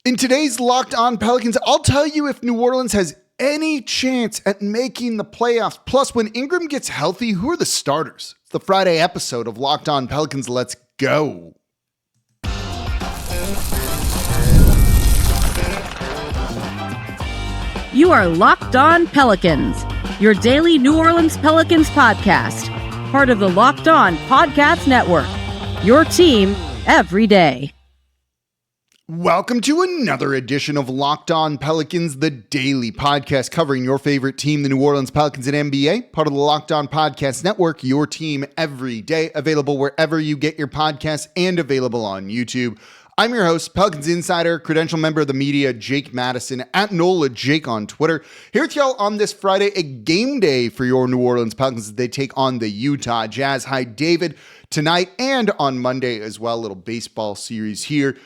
In today's Locked On Pelicans, I'll tell you if New Orleans has any chance at making the playoffs. Plus, when Ingram gets healthy, who are the starters? It's the Friday episode of Locked On Pelicans. Let's go. You are Locked On Pelicans, your daily New Orleans Pelicans podcast, part of the Locked On Podcast Network, your team every day. Welcome to another edition of Locked On Pelicans, the daily podcast covering your favorite team, the New Orleans Pelicans and NBA, part of the Locked On Podcast Network, your team every day, available wherever you get your podcasts and available on YouTube. I'm your host, Pelicans Insider, credential member of the media, Jake Madison, at NOLA Jake on Twitter. Here with y'all on this Friday, a game day for your New Orleans Pelicans as they take on the Utah Jazz. Hi, David, tonight and on Monday as well, a little baseball series here.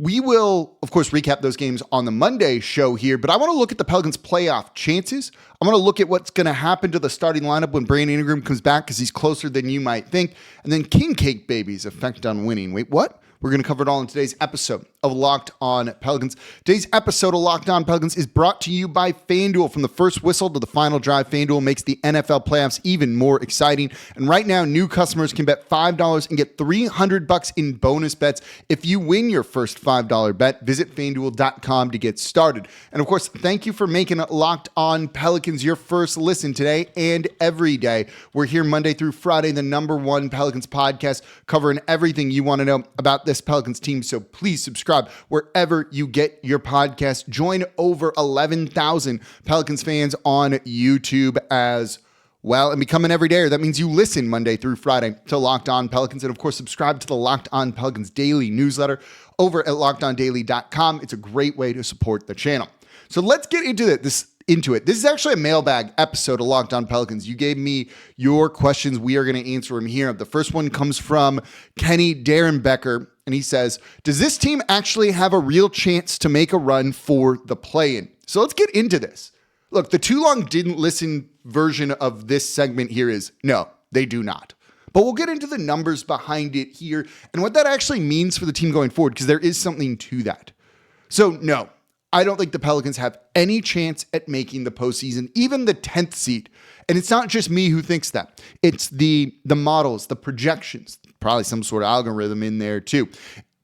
We will, of course, recap those games on the Monday show here, but I want to look at the Pelicans' playoff chances. I want to look at what's going to happen to the starting lineup when Brandon Ingram comes back because he's closer than you might think. And then King Cake Baby's effect on winning. Wait, what? We're going to cover it all in today's episode of Locked On Pelicans. Today's episode of Locked On Pelicans is brought to you by FanDuel. From the first whistle to the final drive, FanDuel makes the NFL playoffs even more exciting. And right now, new customers can bet $5 and get $300 in bonus bets if you win your first $5 bet. Visit FanDuel.com to get started. And of course, thank you for making Locked On Pelicans your first listen today and every day. We're here Monday through Friday, the #1 Pelicans podcast, covering everything you want to know about this Pelicans team. So please subscribe wherever you get your podcast. Join over 11,000 Pelicans fans on YouTube as well and become an everydayer. That means you listen Monday through Friday to Locked On Pelicans. And of course, subscribe to the Locked On Pelicans daily newsletter over at lockedondaily.com. It's a great way to support the channel. So let's get into it. This is actually a mailbag episode of Locked On Pelicans. You gave me your questions. We are going to answer them here. The first one comes from Kenny Darrenbecker, and he says, does this team actually have a real chance to make a run for the play-in? So let's get into this. Look, the too long didn't listen version of this segment here is no, they do not. But we'll get into the numbers behind it here and what that actually means for the team going forward, because there is something to that. So no, I don't think the Pelicans have any chance at making the postseason, even the 10th seed. And it's not just me who thinks that. It's the models, the projections, probably some sort of algorithm in there too.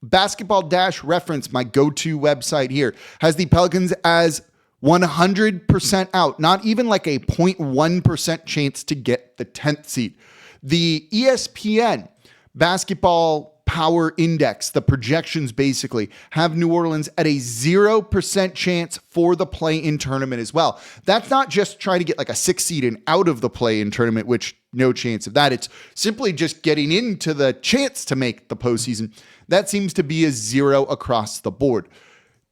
Basketball-Reference, my go-to website here, has the Pelicans as 100% out, not even like a 0.1% chance to get the 10th seed. The ESPN Basketball Power Index, the projections basically, have New Orleans at a 0% chance for the play-in tournament as well. That's not just trying to get like a 6 seed and out of the play-in tournament, which no chance of that. It's simply just getting into the chance to make the postseason. That seems to be a 0 across the board.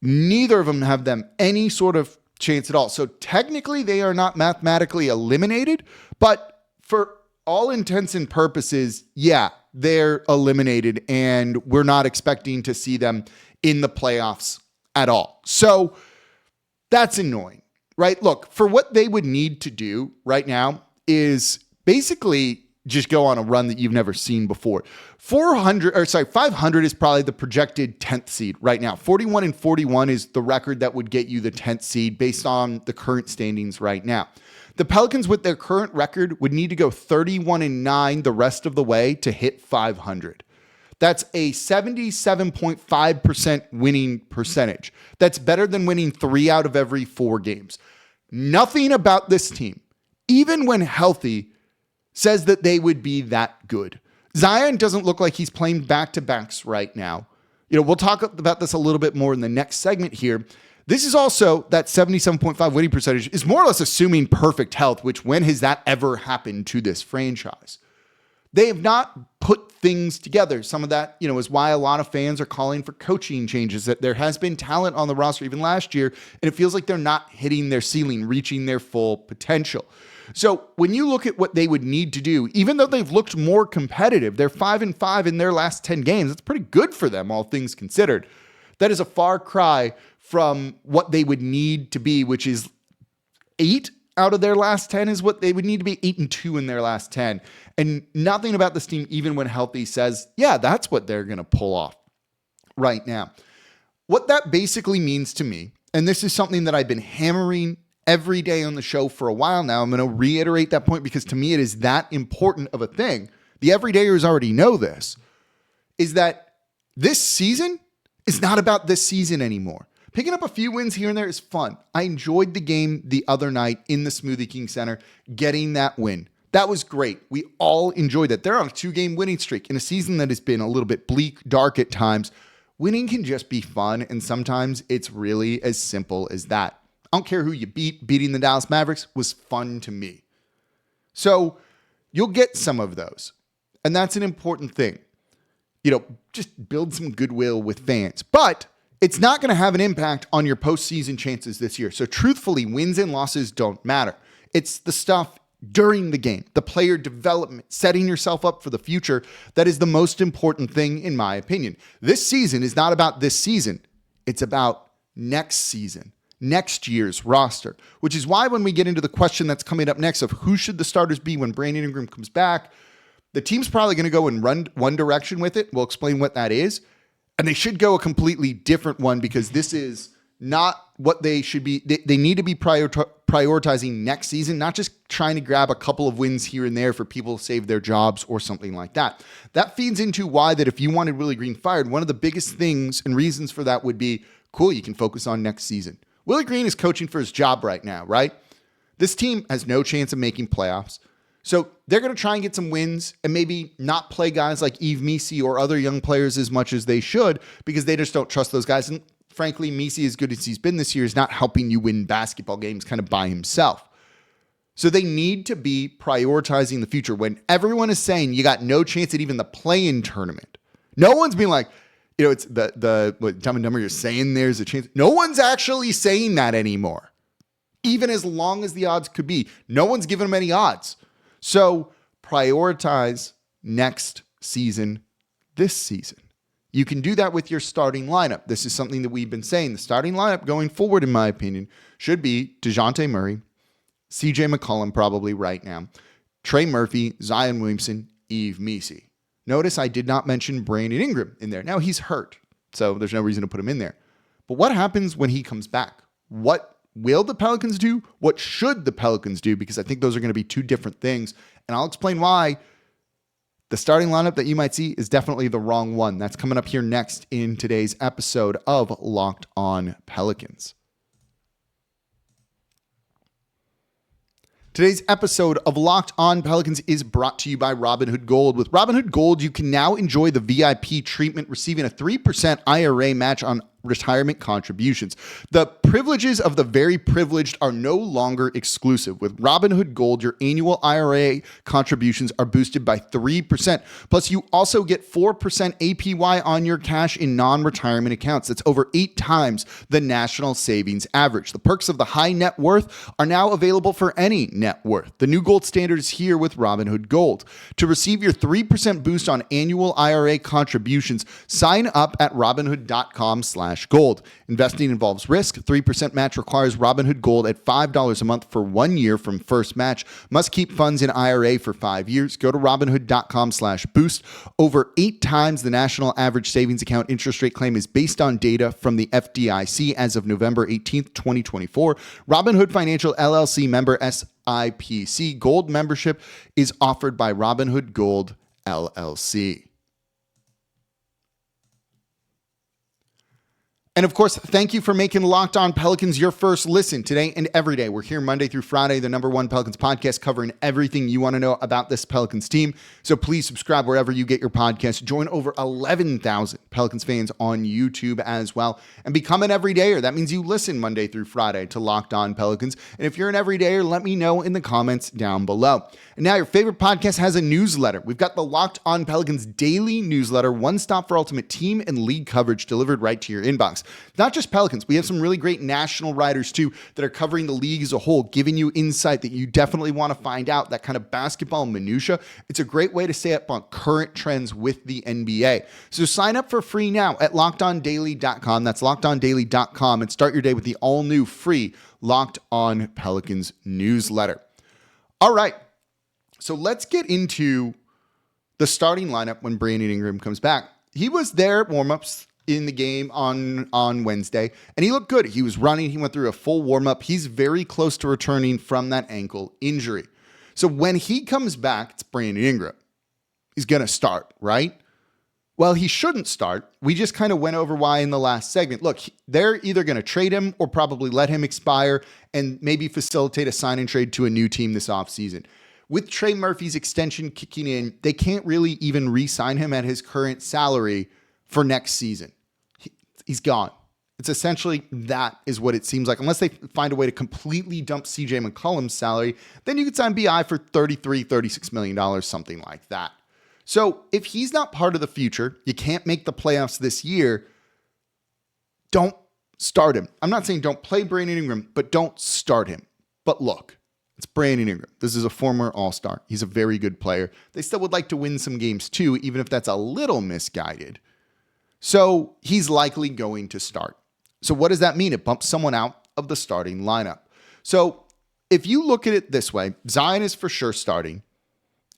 Neither of them have them any sort of chance at all. So technically they are not mathematically eliminated, but for all intents and purposes, yeah, they're eliminated, and we're not expecting to see them in the playoffs at all. So that's annoying, right? Look, for what they would need to do right now is basically just go on a run that you've never seen before. 500 is probably the projected 10th seed right now. 41-41 is the record that would get you the 10th seed based on the current standings right now. The Pelicans, with their current record, would need to go 31-9 the rest of the way to hit 500. That's a 77.5% winning percentage. That's better than winning 3 out of every 4 games. Nothing about this team, even when healthy, says that they would be that good. Zion doesn't look like he's playing back-to-backs right now. We'll talk about this a little bit more in the next segment here. This is also that 77.5 winning percentage is more or less assuming perfect health, which when has that ever happened to this franchise? They have not put things together. Some of that, is why a lot of fans are calling for coaching changes, that there has been talent on the roster even last year, and it feels like they're not hitting their ceiling, reaching their full potential. So when you look at what they would need to do, even though they've looked more competitive, they're 5-5 in their last 10 games. That's pretty good for them, all things considered. That is a far cry from what they would need to be, which is 8 out of their last 10 is what they would need to be, 8-2 in their last 10. And nothing about this team, even when healthy, says, yeah, that's what they're going to pull off right now. What that basically means to me, and this is something that I've been hammering every day on the show for a while now, I'm going to reiterate that point because to me it is that important of a thing. The everydayers already know this, is that this season is not about this season anymore. Picking up a few wins here and there is fun. I enjoyed the game the other night in the Smoothie King Center, getting that win. That was great. We all enjoyed it. They're on a 2-game winning streak in a season that has been a little bit bleak, dark at times. Winning can just be fun, and sometimes it's really as simple as that. I don't care who you beat. Beating the Dallas Mavericks was fun to me. So you'll get some of those, and that's an important thing. Just build some goodwill with fans. But it's not going to have an impact on your postseason chances this year. So truthfully, wins and losses don't matter. It's the stuff during the game, the player development, setting yourself up for the future, that is the most important thing in my opinion. This season is not about this season. It's about next season, next year's roster, which is why when we get into the question that's coming up next of who should the starters be when Brandon Ingram comes back, the team's probably going to go and run one direction with it. We'll explain what that is. And they should go a completely different one because this is not what they should be. They need to be prioritizing next season, not just trying to grab a couple of wins here and there for people to save their jobs or something like that. That feeds into why that if you wanted Willie Green fired, one of the biggest things and reasons for that would be, cool, you can focus on next season. Willie Green is coaching for his job right now, right? This team has no chance of making playoffs. So they're going to try and get some wins and maybe not play guys like Yves Missi or other young players as much as they should because they just don't trust those guys. And frankly, Missi, as good as he's been this year, is not helping you win basketball games kind of by himself. So they need to be prioritizing the future when everyone is saying you got no chance at even the play-in tournament. No one's being like, it's what Dumb and Dumber, you're saying there's a chance. No one's actually saying that anymore. Even as long as the odds could be. No one's giving them any odds. So prioritize next season, this season. You can do that with your starting lineup. This is something that we've been saying. The starting lineup going forward, in my opinion, should be DeJounte Murray, CJ McCollum probably right now, Trey Murphy, Zion Williamson, Yves Missi. Notice I did not mention Brandon Ingram in there. Now he's hurt, so there's no reason to put him in there. But what happens when he comes back? What will the Pelicans do? What should the Pelicans do? Because I think those are going to be two different things. And I'll explain why the starting lineup that you might see is definitely the wrong one. That's coming up here next in today's episode of Locked On Pelicans. Today's episode of Locked On Pelicans is brought to you by Robinhood Gold. With Robinhood Gold, you can now enjoy the VIP treatment, receiving a 3% IRA match on retirement contributions. The privileges of the very privileged are no longer exclusive. With Robinhood Gold, your annual IRA contributions are boosted by 3%. Plus, you also get 4% APY on your cash in non-retirement accounts. That's over 8 times the national savings average. The perks of the high net worth are now available for any net worth. The new gold standard is here with Robinhood Gold. To receive your 3% boost on annual IRA contributions, sign up at Robinhood.com/gold. Investing involves risk. 3% match requires Robinhood Gold at $5 a month for 1 year from first match. Must keep funds in IRA for 5 years. Go to Robinhood.com/boost. Over 8 times the national average savings account interest rate claim is based on data from the FDIC as of November 18th, 2024. Robinhood Financial LLC member SIPC. Gold membership is offered by Robinhood Gold LLC. And of course, thank you for making Locked On Pelicans your first listen today and every day. We're here Monday through Friday, the #1 Pelicans podcast, covering everything you want to know about this Pelicans team. So please subscribe wherever you get your podcasts. Join over 11,000 Pelicans fans on YouTube as well. And become an everydayer. That means you listen Monday through Friday to Locked On Pelicans. And if you're an everydayer, let me know in the comments down below. And now your favorite podcast has a newsletter. We've got the Locked On Pelicans daily newsletter, one stop for ultimate team and league coverage delivered right to your inbox. Not just Pelicans. We have some really great national writers too that are covering the league as a whole, giving you insight that you definitely want to find out, that kind of basketball minutia. It's a great way to stay up on current trends with the NBA. So sign up for free now at LockedOnDaily.com. That's LockedOnDaily.com, and start your day with the all new free Locked On Pelicans newsletter. All right. So let's get into the starting lineup when Brandon Ingram comes back. He was there at warmups in the game on Wednesday, and he looked good. He was running. He went through a full warm-up. He's very close to returning from that ankle injury. So when he comes back, it's Brandon Ingram. He's going to start, right? Well, he shouldn't start. We just kind of went over why in the last segment. Look, they're either going to trade him or probably let him expire and maybe facilitate a sign and trade to a new team this offseason. With Trey Murphy's extension kicking in, they can't really even re-sign him at his current salary for next season. He's gone. It's essentially that is what it seems like. Unless they find a way to completely dump CJ McCollum's salary, then you could sign BI for $33, $36 million, something like that. So if he's not part of the future, you can't make the playoffs this year, don't start him. I'm not saying don't play Brandon Ingram, but don't start him. But look, it's Brandon Ingram. This is a former All-Star. He's a very good player. They still would like to win some games too, even if that's a little misguided. So he's likely going to start. So what does that mean? It bumps someone out of the starting lineup. So if you look at it this way, Zion is for sure starting,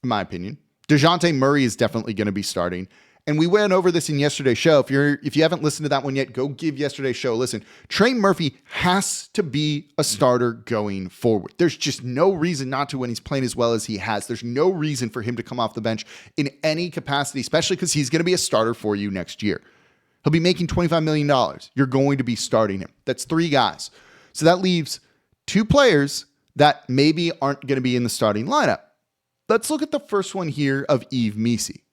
in my opinion. DeJounte Murray is definitely going to be starting. And we went over this in yesterday's show. If you haven't listened to that one yet, go give yesterday's show a listen. Trey Murphy has to be a starter going forward. There's just no reason not to when he's playing as well as he has. There's no reason for him to come off the bench in any capacity, especially because he's going to be a starter for you next year. He'll be making $25 million. You're going to be starting him. That's 3 guys. So that leaves 2 players that maybe aren't going to be in the starting lineup. Let's look at the first one here of Yves Missi.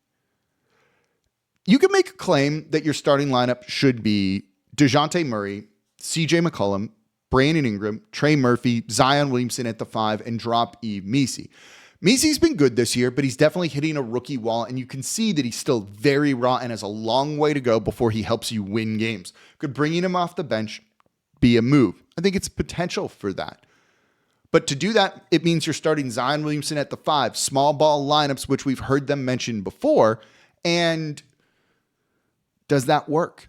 You can make a claim that your starting lineup should be DeJounte Murray, CJ McCollum, Brandon Ingram, Trey Murphy, Zion Williamson at the 5, and drop Yves Missi. Missi's been good this year, but he's definitely hitting a rookie wall, and you can see that he's still very raw and has a long way to go before he helps you win games. Could bringing him off the bench be a move? I think it's potential for that. But to do that, it means you're starting Zion Williamson at the 5, small ball lineups, which we've heard them mention before, and does that work?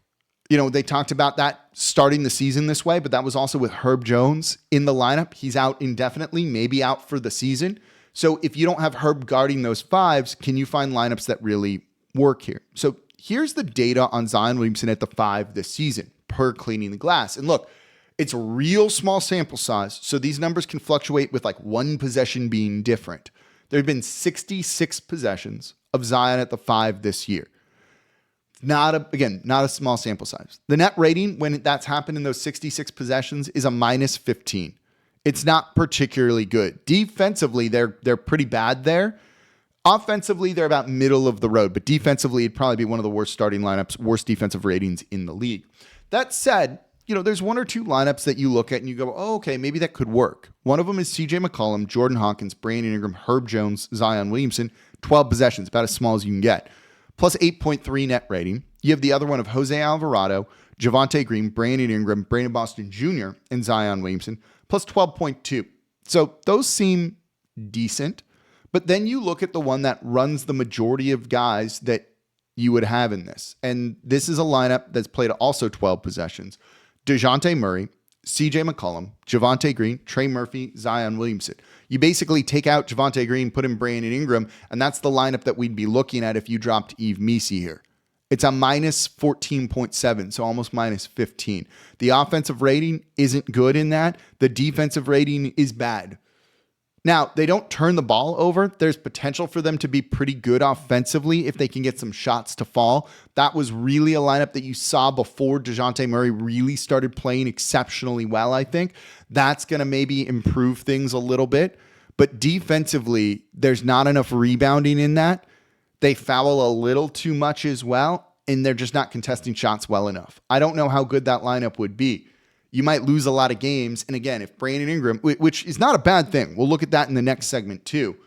You know, they talked about that starting the season this way, but that was also with Herb Jones in the lineup. He's out indefinitely, maybe out for the season. So if you don't have Herb guarding those 5s, can you find lineups that really work here? So here's the data on Zion Williamson at the 5 this season per Cleaning the Glass. And look, it's a real small sample size, so these numbers can fluctuate with like one possession being different. There have been 66 possessions of Zion at the 5 this year. Not a small sample size. The net rating when that's happened in those 66 possessions is a -15. It's not particularly good. Defensively, they're pretty bad there. Offensively, they're about middle of the road, but defensively, it'd probably be one of the worst starting lineups, worst defensive ratings in the league. That said, you know, there's 1 or 2 lineups that you look at and you go, oh, okay, maybe that could work. One of them is CJ McCollum, Jordan Hawkins, Brandon Ingram, Herb Jones, Zion Williamson, 12 possessions, about as small as you can get. Plus 8.3 net rating. You have the other one of Jose Alvarado, Javonte Green, Brandon Ingram, Brandon Boston Jr., and Zion Williamson, plus 12.2. So those seem decent. But then you look at the one that runs the majority of guys that you would have in this. And this is a lineup that's played also 12 possessions. DeJounte Murray, CJ McCollum, Javonte Green, Trey Murphy, Zion Williamson. You basically take out Javonte Green, put in Brandon Ingram, and that's the lineup that we'd be looking at if you dropped Yves Missi here. It's a -14.7, so almost -15. The offensive rating isn't good in that. The defensive rating is bad. Now, they don't turn the ball over. There's potential for them to be pretty good offensively if they can get some shots to fall. That was really a lineup that you saw before DeJounte Murray really started playing exceptionally well, I think. That's going to maybe improve things a little bit. But defensively, there's not enough rebounding in that. They foul a little too much as well, and they're just not contesting shots well enough. I don't know how good that lineup would be. You might lose a lot of games. And again, if Brandon Ingram, which is not a bad thing, we'll look at that in the next segment too.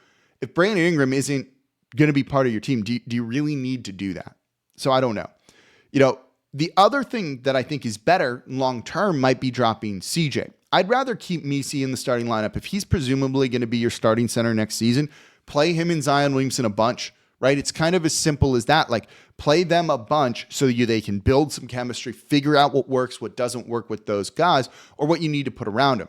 If Brandon Ingram isn't going to be part of your team, do you really need to do that? So I don't know. You know, the other thing that I think is better long-term might be dropping CJ. I'd rather keep Missi in the starting lineup. If he's presumably going to be your starting center next season, play him and Zion Williamson a bunch, right? It's kind of as simple as that. Like, play them a bunch so they can build some chemistry, figure out what works, what doesn't work with those guys, or what you need to put around them.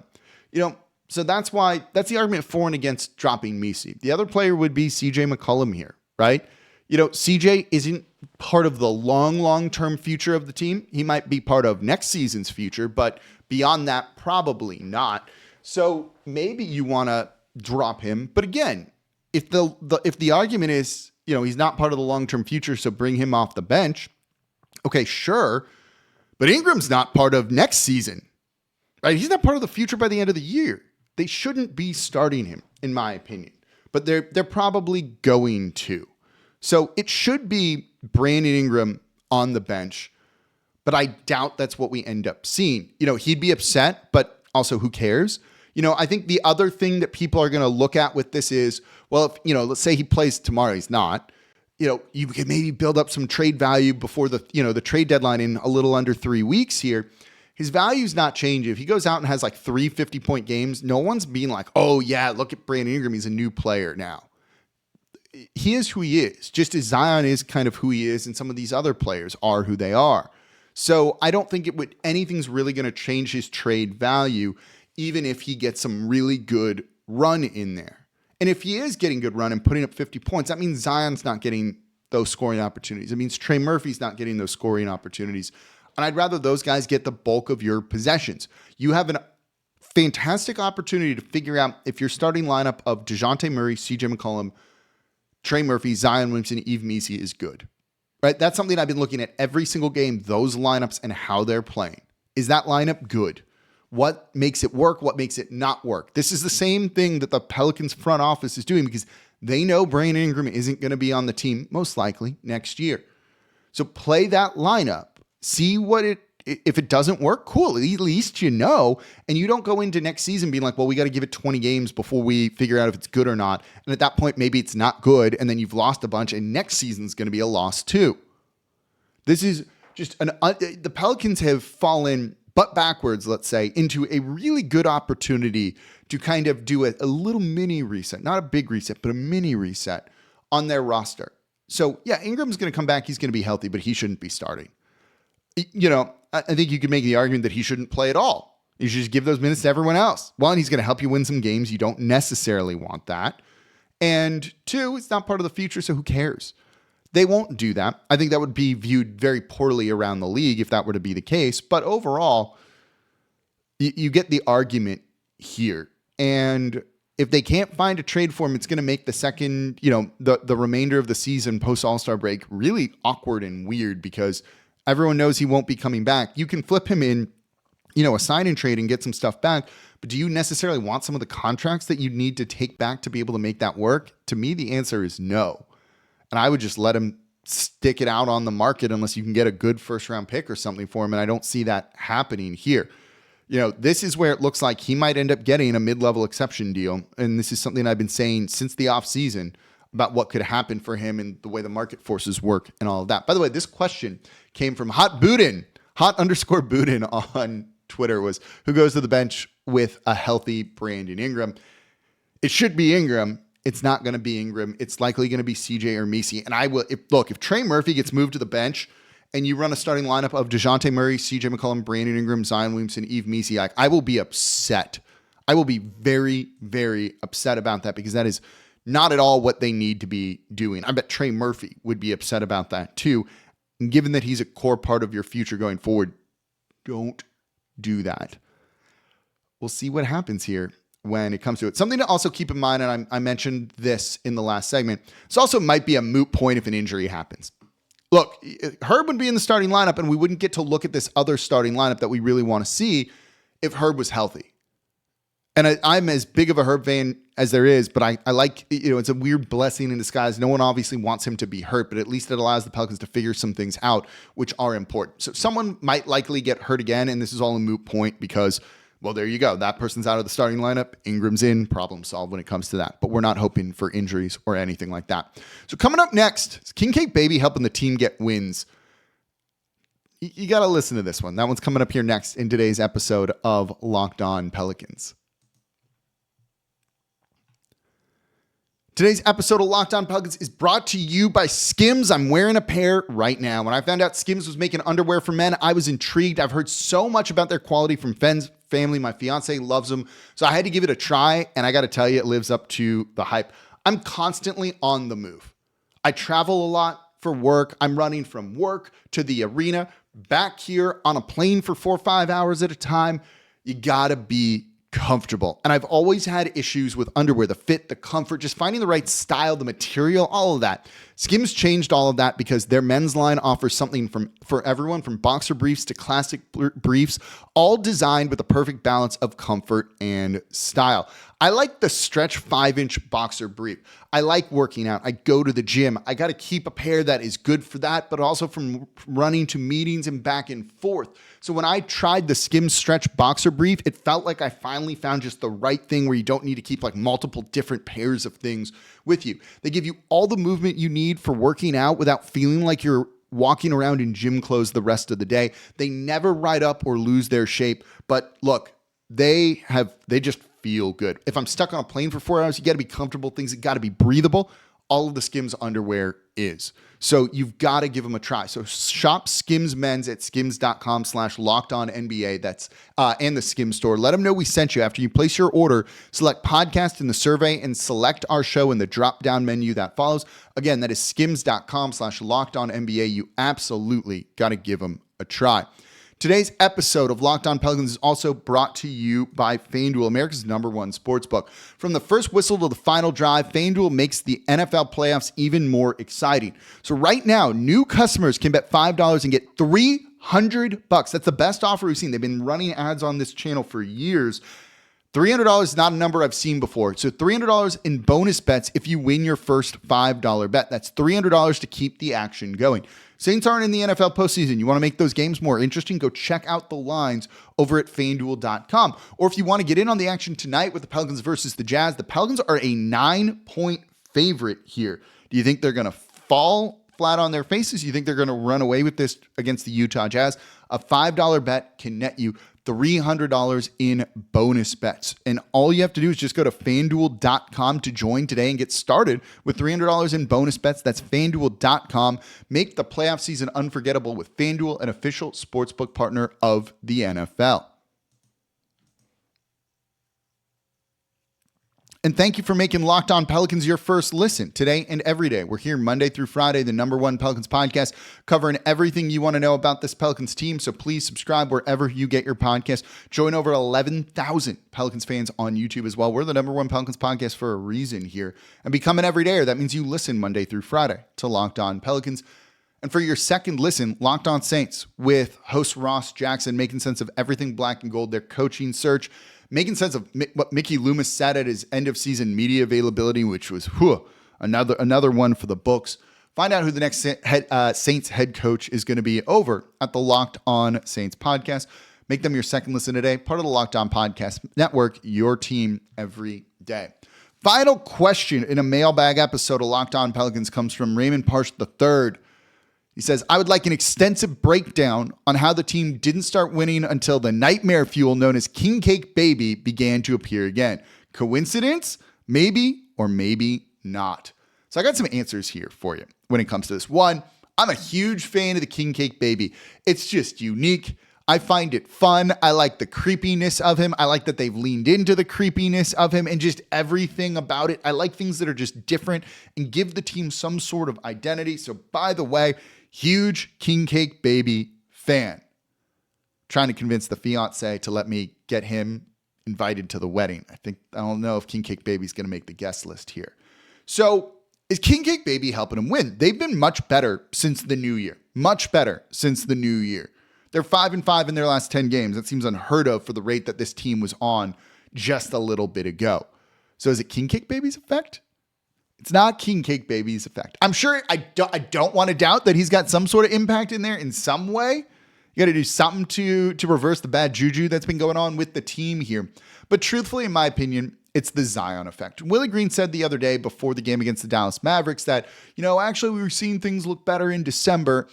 You know, so that's the argument for and against dropping Missi. The other player would be CJ McCollum here, right? You know, CJ isn't part of the long-term future of the team. He might be part of next season's future, but beyond that, probably not. So maybe you want to drop him. But again, if the argument is, he's not part of the long-term future, so bring him off the bench. Okay, sure. But Ingram's not part of next season, right? He's not part of the future by the end of the year. They shouldn't be starting him, in my opinion. But they're probably going to. So it should be Brandon Ingram on the bench, but I doubt that's what we end up seeing. He'd be upset, but also who cares? I think the other thing that people are going to look at with this is, well, if, let's say he plays tomorrow, he's not. You could maybe build up some trade value before the trade deadline in a little under 3 weeks here. His value's not changing. If he goes out and has like 3 50-point games, no one's being like, oh yeah, look at Brandon Ingram. He's a new player now. He is who he is, just as Zion is kind of who he is, and some of these other players are who they are. So I don't think anything's really going to change his trade value, even if he gets some really good run in there. And if he is getting good run and putting up 50 points, that means Zion's not getting those scoring opportunities. It means Trey Murphy's not getting those scoring opportunities. And I'd rather those guys get the bulk of your possessions. You have a fantastic opportunity to figure out if your starting lineup of DeJounte Murray, CJ McCollum, Trey Murphy, Zion Williamson, Yves Missi is good. Right? That's something I've been looking at every single game, those lineups and how they're playing. Is that lineup good? What makes it work? What makes it not work? This is the same thing that the Pelicans front office is doing because they know Brandon Ingram isn't going to be on the team, most likely, next year. So play that lineup. See if it doesn't work, cool. At least you know, and you don't go into next season being like, well, we got to give it 20 games before we figure out if it's good or not. And at that point, maybe it's not good, and then you've lost a bunch, and next season's going to be a loss too. This is just the Pelicans have fallen butt backwards, let's say, into a really good opportunity to kind of do a little mini reset, not a big reset, but a mini reset on their roster. So yeah, Ingram's going to come back. He's going to be healthy, but he shouldn't be starting. I think you could make the argument that he shouldn't play at all. You should just give those minutes to everyone else. One, he's going to help you win some games. You don't necessarily want that. And two, it's not part of the future, so who cares? They won't do that. I think that would be viewed very poorly around the league if that were to be the case. But overall, you get the argument here. And if they can't find a trade for him, it's going to make the second, the remainder of the season post All-Star break really awkward and weird because everyone knows he won't be coming back. You can flip him in, a sign and trade and get some stuff back. But do you necessarily want some of the contracts that you need to take back to be able to make that work? To me, the answer is no. And I would just let him stick it out on the market unless you can get a good first-round pick or something for him. And I don't see that happening here. This is where it looks like he might end up getting a mid-level exception deal. And this is something I've been saying since the offseason about what could happen for him and the way the market forces work and all of that. By the way, this question came from hot_Budin on Twitter was, who goes to the bench with a healthy Brandon Ingram? It should be Ingram. It's not going to be Ingram. It's likely going to be CJ or Missi. And if Trey Murphy gets moved to the bench and you run a starting lineup of DeJounte Murray, CJ McCollum, Brandon Ingram, Zion Williamson, Yves Missi, I will be upset. I will be very, very upset about that because that is not at all what they need to be doing. I bet Trey Murphy would be upset about that too. And given that he's a core part of your future going forward, don't do that. We'll see what happens here when it comes to it. Something to also keep in mind, and I mentioned this in the last segment, this also might be a moot point if an injury happens. Look, Herb would be in the starting lineup, and we wouldn't get to look at this other starting lineup that we really want to see if Herb was healthy. And I'm as big of a Herb fan as there is, but I like, it's a weird blessing in disguise. No one obviously wants him to be hurt, but at least it allows the Pelicans to figure some things out, which are important. So someone might likely get hurt again, and this is all a moot point because, well, there you go. That person's out of the starting lineup. Ingram's in. Problem solved when it comes to that. But we're not hoping for injuries or anything like that. So coming up next is King Cake Baby helping the team get wins. You got to listen to this one. That one's coming up here next in today's episode of Locked On Pelicans. Today's episode of Locked On Pelicans is brought to you by Skims. I'm wearing a pair right now. When I found out Skims was making underwear for men, I was intrigued. I've heard so much about their quality from friends, family. My fiance loves them. So I had to give it a try, and I got to tell you, it lives up to the hype. I'm constantly on the move. I travel a lot. for work. I'm running from work to the arena, back here on a plane for 4 or 5 hours at a time. You gotta be comfortable. And I've always had issues with underwear, the fit, the comfort, just finding the right style, the material, all of that. Skims changed all of that because their men's line offers something for everyone, from boxer briefs to classic briefs, all designed with the perfect balance of comfort and style. I like the stretch 5-inch boxer brief. I like working out. I go to the gym. I got to keep a pair that is good for that, but also from running to meetings and back and forth. So when I tried the Skims stretch boxer brief, it felt like I finally found just the right thing where you don't need to keep like multiple different pairs of things with you. They give you all the movement you need for working out without feeling like you're walking around in gym clothes the rest of the day. They never ride up or lose their shape, but look, they just feel good. If I'm stuck on a plane for 4 hours, you got to be comfortable. Things got to be breathable. All of the Skims underwear is. So you've got to give them a try. So shop Skims men's at skims.com/lockedonnba. That's and the Skims store. Let them know we sent you. After you place your order, select podcast in the survey and select our show in the drop-down menu that follows. Again, that is skims.com/lockedonnba. You absolutely got to give them a try. Today's episode of Locked On Pelicans is also brought to you by FanDuel, America's #1 sportsbook. From the first whistle to the final drive, FanDuel makes the NFL playoffs even more exciting. So right now, new customers can bet $5 and get $300. That's the best offer we've seen. They've been running ads on this channel for years. $300 is not a number I've seen before. So $300 in bonus bets if you win your first $5 bet. That's $300 to keep the action going. Saints aren't in the NFL postseason. You want to make those games more interesting? Go check out the lines over at FanDuel.com. Or if you want to get in on the action tonight with the Pelicans versus the Jazz, the Pelicans are a 9-point favorite here. Do you think they're going to fall flat on their faces? You think they're going to run away with this against the Utah Jazz? A $5 bet can net you $300 in bonus bets. And all you have to do is just go to FanDuel.com to join today and get started with $300 in bonus bets. That's FanDuel.com. Make the playoff season unforgettable with FanDuel, an official sportsbook partner of the NFL. And thank you for making Locked On Pelicans your first listen today and every day. We're here Monday through Friday, the #1 Pelicans podcast, covering everything you want to know about this Pelicans team. So please subscribe wherever you get your podcast. Join over 11,000 Pelicans fans on YouTube as well. We're the #1 Pelicans podcast for a reason here. And become an everydayer. That means you listen Monday through Friday to Locked On Pelicans. And for your second listen, Locked On Saints with host Ross Jackson, making sense of everything black and gold, their coaching search, making sense of what Mickey Loomis said at his end-of-season media availability, which was another one for the books. Find out who the next Saints head coach is going to be over at the Locked On Saints podcast. Make them your second listen today, part of the Locked On Podcast Network, your team every day. Final question in a mailbag episode of Locked On Pelicans comes from Raymond Parsh III. He says, I would like an extensive breakdown on how the team didn't start winning until the nightmare fuel known as King Cake Baby began to appear again. Coincidence? Maybe or maybe not. So I got some answers here for you when it comes to this. One, I'm a huge fan of the King Cake Baby. It's just unique. I find it fun. I like the creepiness of him. I like that they've leaned into the creepiness of him and just everything about it. I like things that are just different and give the team some sort of identity. So by the way, huge King Cake Baby fan. Trying to convince the fiance to let me get him invited to the wedding. I don't know if King Cake Baby's going to make the guest list here. So is King Cake Baby helping them win? They've been much better since the new year. Much better since the new year. They're 5-5 in their last 10 games. That seems unheard of for the rate that this team was on just a little bit ago. So is it King Cake Baby's effect? It's not King Cake Baby's effect. I'm sure I don't want to doubt that he's got some sort of impact in there in some way. You got to do something to reverse the bad juju that's been going on with the team here. But truthfully, in my opinion, it's the Zion effect. Willie Green said the other day before the game against the Dallas Mavericks that, actually we were seeing things look better in December.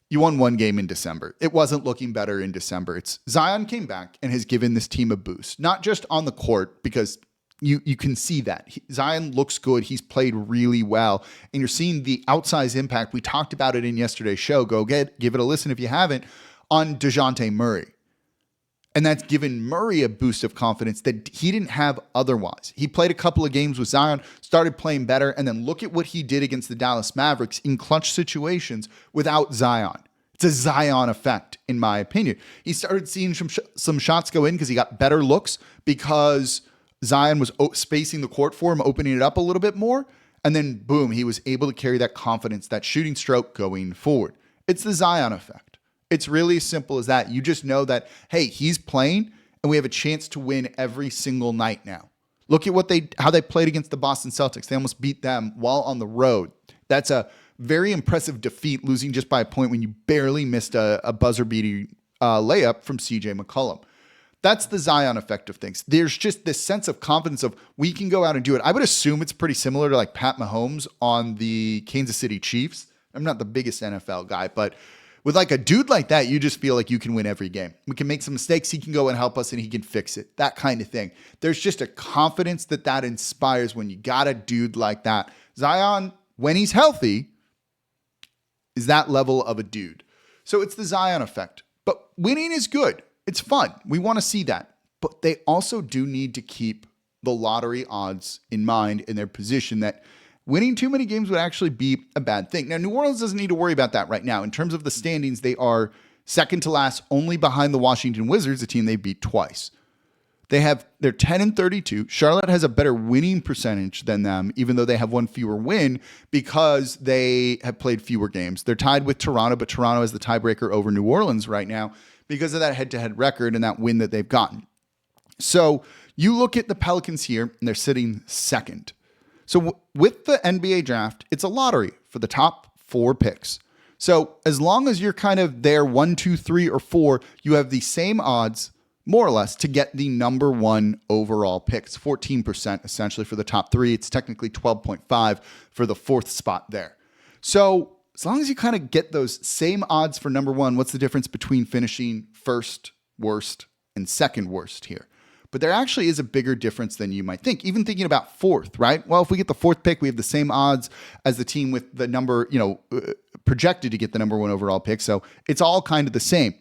You won one game in December. It wasn't looking better in December. It's Zion came back and has given this team a boost, not just on the court, because you can see that. Zion looks good. He's played really well. And you're seeing the outsized impact. We talked about it in yesterday's show. Give it a listen if you haven't, on DeJounte Murray. And that's given Murray a boost of confidence that he didn't have otherwise. He played a couple of games with Zion, started playing better, and then look at what he did against the Dallas Mavericks in clutch situations without Zion. It's a Zion effect, in my opinion. He started seeing some shots go in because he got better looks because Zion was spacing the court for him, opening it up a little bit more. And then, boom, he was able to carry that confidence, that shooting stroke going forward. It's the Zion effect. It's really as simple as that. You just know that, hey, he's playing and we have a chance to win every single night now. Look at how they played against the Boston Celtics. They almost beat them while on the road. That's a very impressive defeat, losing just by a point when you barely missed a buzzer-beating layup from CJ McCollum. That's the Zion effect of things. There's just this sense of confidence of we can go out and do it. I would assume it's pretty similar to like Pat Mahomes on the Kansas City Chiefs. I'm not the biggest NFL guy, but with like a dude like that, you just feel like you can win every game. We can make some mistakes. He can go and help us and he can fix it. That kind of thing. There's just a confidence that inspires when you got a dude like that. Zion, when he's healthy, is that level of a dude. So it's the Zion effect. But winning is good. It's fun. We want to see that. But they also do need to keep the lottery odds in mind in their position that winning too many games would actually be a bad thing. Now, New Orleans doesn't need to worry about that right now. In terms of the standings, they are second to last, only behind the Washington Wizards, a team they beat twice. They're 10-32. Charlotte has a better winning percentage than them, even though they have one fewer win because they have played fewer games. They're tied with Toronto, but Toronto is the tiebreaker over New Orleans right now because of that head-to-head record and that win that they've gotten. So you look at the Pelicans here, and they're sitting second. So with the NBA draft, it's a lottery for the top 4 picks. So as long as you're kind of there 1, 2, 3, or 4, you have the same odds, more or less, to get the number 1 overall pick. It's 14% essentially for the top 3. It's technically 12.5 for the 4th spot there. So as long as you kind of get those same odds for number 1, what's the difference between finishing first worst and second worst here? But there actually is a bigger difference than you might think. Even thinking about 4th, right? Well, if we get the 4th pick, we have the same odds as the team with the number, projected to get the number 1 overall pick. So it's all kind of the same,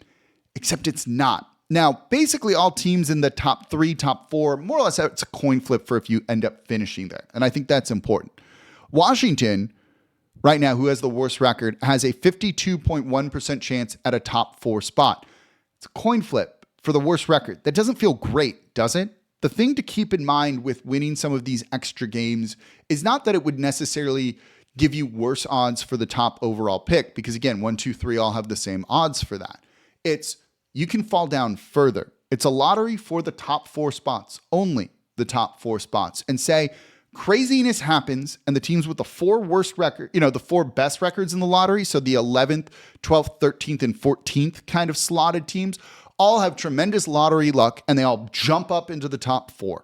except it's not. Now, basically all teams in the top 3, top 4, more or less, it's a coin flip for if you end up finishing there. And I think that's important. Washington, right now, who has the worst record, has a 52.1% chance at a top 4 spot. It's a coin flip for the worst record. That doesn't feel great, does it? The thing to keep in mind with winning some of these extra games is not that it would necessarily give you worse odds for the top overall pick, because again, 1, 2, 3 all have the same odds for that. It's you can fall down further. It's a lottery for the top 4 spots, only the top 4 spots, and say craziness happens and the teams with the 4 worst record, the 4 best records in the lottery, so the 11th, 12th, 13th, and 14th kind of slotted teams, all have tremendous lottery luck and they all jump up into the top 4.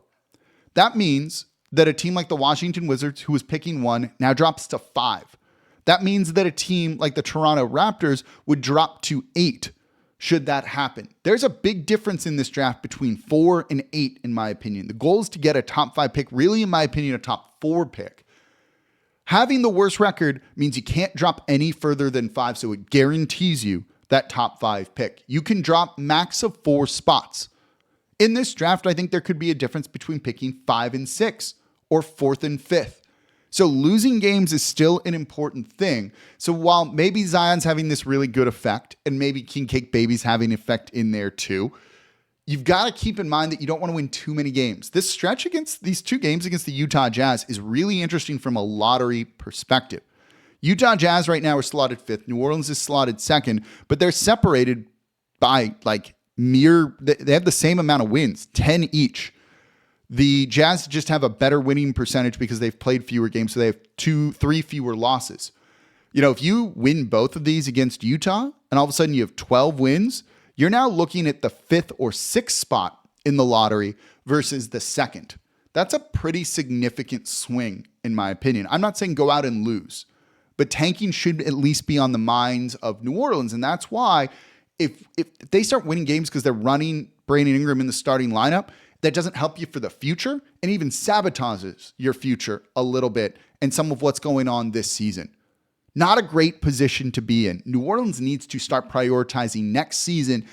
That means that a team like the Washington Wizards, who was picking 1, now drops to 5. That means that a team like the Toronto Raptors would drop to 8 should that happen. There's a big difference in this draft between 4 and 8, in my opinion. The goal is to get a top 5 pick, really, in my opinion, a top 4 pick. Having the worst record means you can't drop any further than 5, so it guarantees you that top 5 pick. You can drop max of 4 spots. In this draft, I think there could be a difference between picking 5 and 6 or 4th and 5th. So losing games is still an important thing. So while maybe Zion's having this really good effect and maybe King Cake Baby's having an effect in there too, you've got to keep in mind that you don't want to win too many games. This stretch against these 2 games against the Utah Jazz is really interesting from a lottery perspective. Utah Jazz right now are slotted 5th. New Orleans is slotted 2nd, but they're separated by they have the same amount of wins, 10 each. The Jazz just have a better winning percentage because they've played fewer games, so they have 3 fewer losses. If you win both of these against Utah and all of a sudden you have 12 wins, you're now looking at the 5th or 6th spot in the lottery versus the 2nd. That's a pretty significant swing, in my opinion. I'm not saying go out and lose, but tanking should at least be on the minds of New Orleans. And that's why if they start winning games because they're running Brandon Ingram in the starting lineup, that doesn't help you for the future and even sabotages your future a little bit and some of what's going on this season. Not a great position to be in. New Orleans needs to start prioritizing next season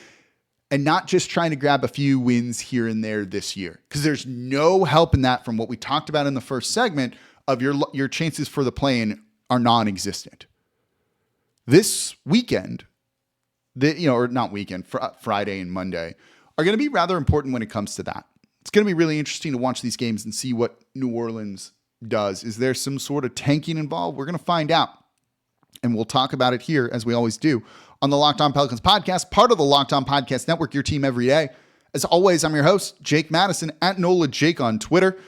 and not just trying to grab a few wins here and there this year, because there's no help in that from what we talked about in the first segment of your chances for the play-in are non-existent. This weekend, Friday and Monday are going to be rather important when it comes to that. It's going to be really interesting to watch these games and see what New Orleans does. Is there some sort of tanking involved? We're going to find out. And we'll talk about it here, as we always do, on the Locked On Pelicans podcast, part of the Locked On Podcast Network, your team every day. As always, I'm your host, Jake Madison, at NOLA Jake on Twitter.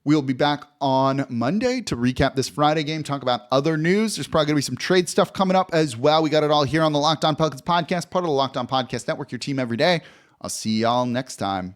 We'll be back on Monday to recap this Friday game, talk about other news. There's probably going to be some trade stuff coming up as well. We got it all here on the Locked On Pelicans podcast, part of the Locked On Podcast Network, your team every day. I'll see y'all next time.